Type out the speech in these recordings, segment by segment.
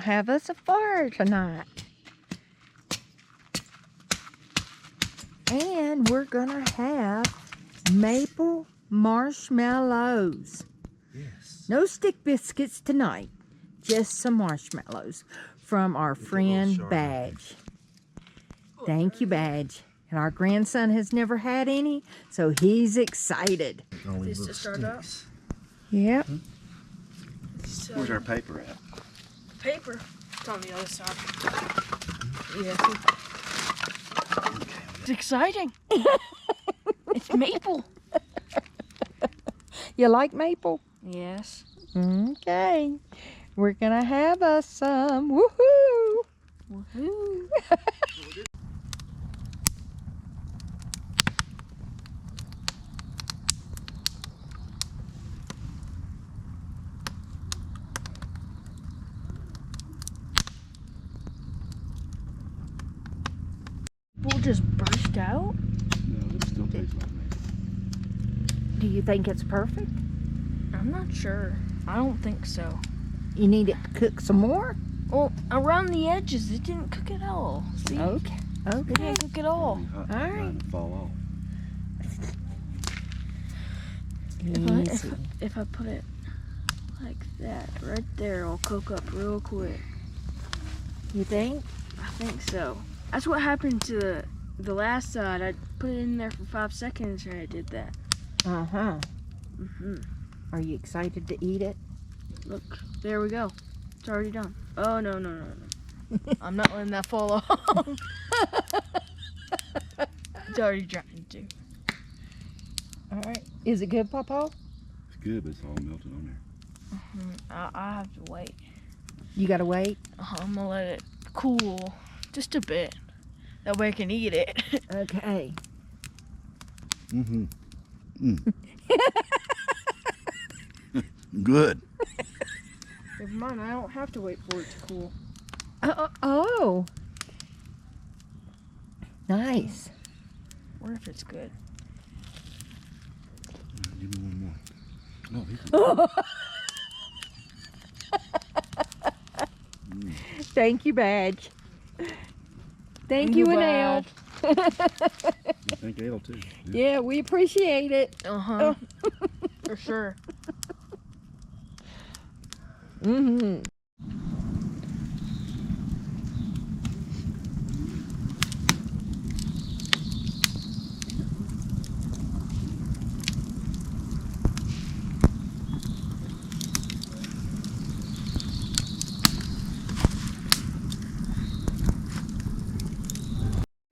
have us a fire tonight. And we're gonna have maple marshmallows. Yes. No stick biscuits tonight, just some marshmallows from our friend Badge. Thank you, Badge. And our grandson has never had any, so he's excited. This to start up? Yep. So, Where's our paper at? paper. It's on the other side. Yeah. It's exciting. It's maple. You like maple? Yes. Okay. We're gonna have us some. Woohoo! Woohoo! Will just burst out? No, it still tastes like maple. Do you think it's perfect? I'm not sure. I don't think so. You need it to cook some more? Well, around the edges, it didn't cook at all. See? Okay. It Okay. didn't cook at all. Hot, All right. trying to fall Easy. If I put it like that, right there, it'll cook up real quick. You think? I think so. That's what happened to the last side. I put it in there for 5 seconds and I did that. Uh-huh. Mm-hmm. Are you excited to eat it? Look, there we go. It's already done. Oh, no. I'm not letting that fall off. It's already trying to. All right. Is it good, Papa? It's good, but it's all melted on there. I have to wait. You gotta wait? I'm gonna let it cool just a bit. That way I can eat it. Okay. Mm-hmm. Mm. Good. Never mind, I don't have to wait for it to cool. Oh. Nice. Or if it's good. Give me one more. No, he can. Thank you, Badge. Thank you, Anel. I think Ale too. Yeah, we appreciate it. Uh-huh. For sure. Mm-hmm.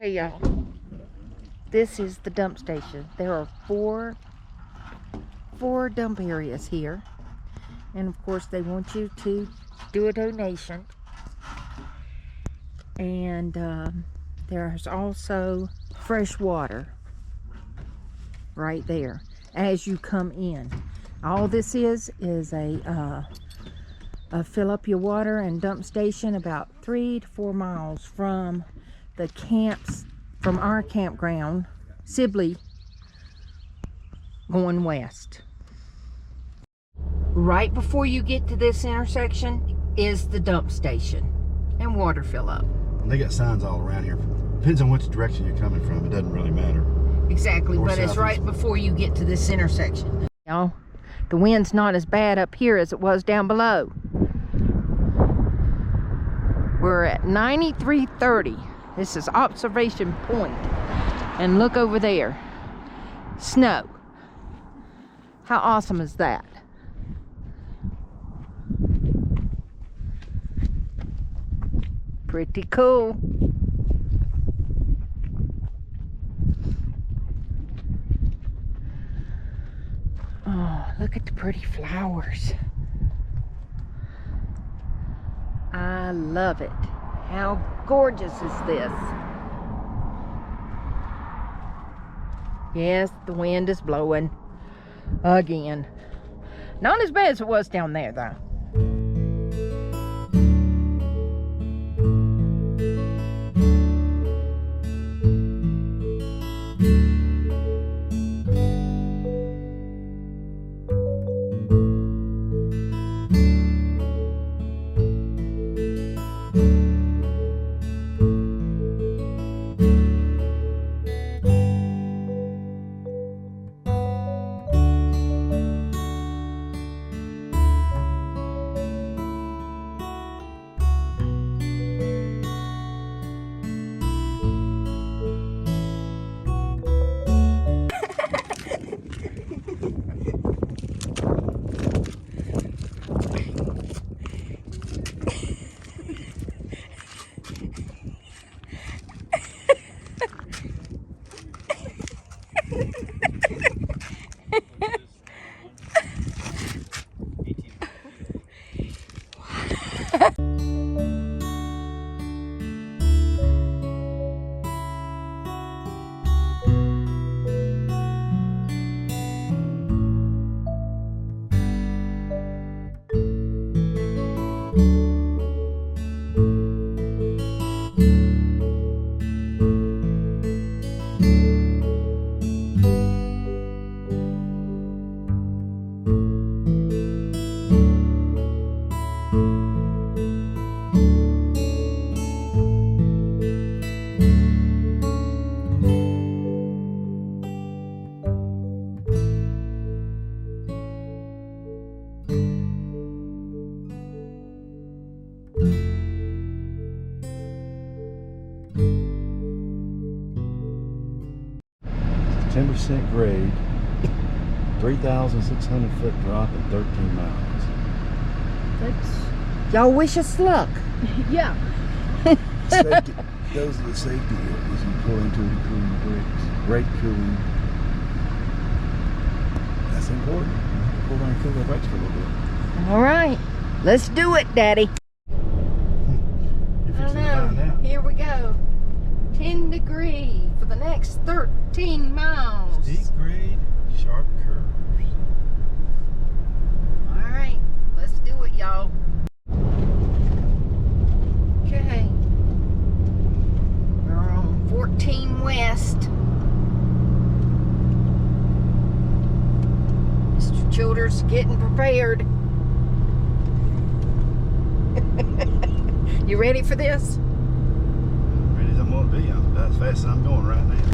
Hey y'all, this is the dump station. There are four dump areas here, and of course they want you to do a donation. And there's also fresh water right there as you come in. All this is a fill up your water and dump station about 3 to 4 miles from the camps, from our campground, Sibley, going west. Right before you get to this intersection is the dump station and water fill up. They got signs all around here. Depends on which direction you're coming from. It doesn't really matter. Exactly, North, but it's south, right east. before you get to this intersection. Y'all, the wind's not as bad up here as it was down below. We're at 93.30. This is observation point. And look over there. Snow. How awesome is that? Pretty cool. Oh, look at the pretty flowers. I love it. How gorgeous is this? Yes, the wind is blowing again. Not as bad as it was down there, though. 10% grade, 3,600 foot drop, and 13 miles. That's Y'all wish us luck. yeah. Safety. Those are the safety areas you pull into to cool your brakes. Brake cooling. That's important. You have to pull down and cool the brakes for a little bit. All right, let's do it, Daddy. You're fixing to find out. Here we go. 10 degree for the next 13 miles. Steep grade, sharp curves. All right, let's do it, y'all. Okay. We're on 14 West. Mr. Childers getting prepared. You ready for this? Ready as I'm going to be. I'm about as fast as I'm going right now.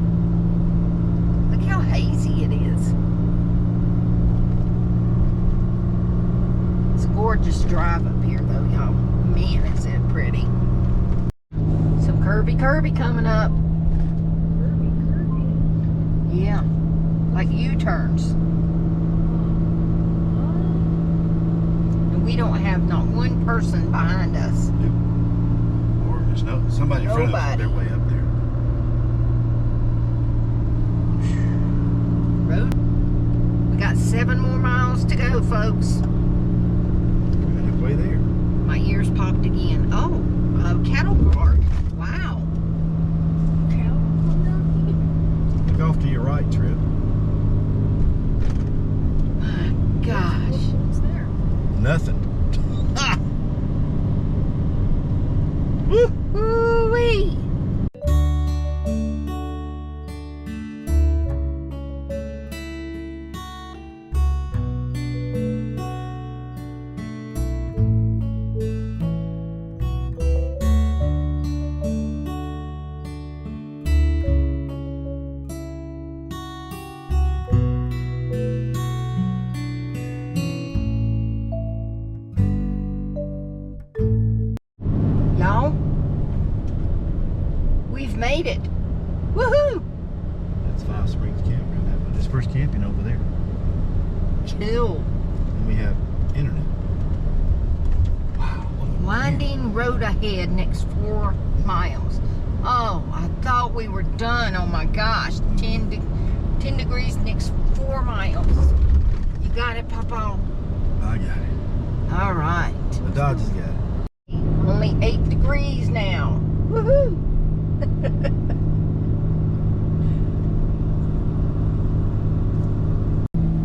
Look how hazy it is. It's a gorgeous drive up here, though, y'all. Man, is it pretty. Some curvy coming up. Yeah, like U-turns. And we don't have not one person behind us. Or there's somebody in front of us. They're way up there. Road. We got 7 more miles to go, folks. We're halfway there. My ears popped again. Oh, a cattle guard. Wow. Look off to your right, Trip. My gosh. What's there? Nothing. Ah. Woo! Woo-wee! Y'all, we've made it. Woohoo! That's Five Springs Campground. This first camping over there. Cool. And we have internet. Wow. What a Winding road ahead next 4 miles. Oh, I thought we were done. Oh my gosh. 10 degrees next 4 miles. You got it, Papa? I got it. All right. The Dodge has got it. Only 8 degrees now. Woohoo!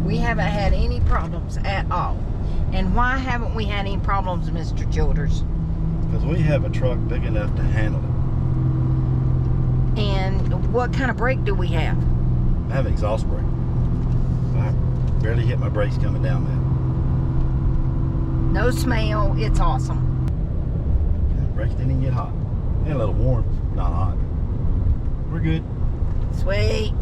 We haven't had any problems at all. And why haven't we had any problems, Mr. Childers? Because we have a truck big enough to handle it. And what kind of brake do we have? I have an exhaust brake. I barely hit my brakes coming down that. No smell. It's awesome. The brakes didn't even get hot. They're a little warm, not hot. We're good. Sweet.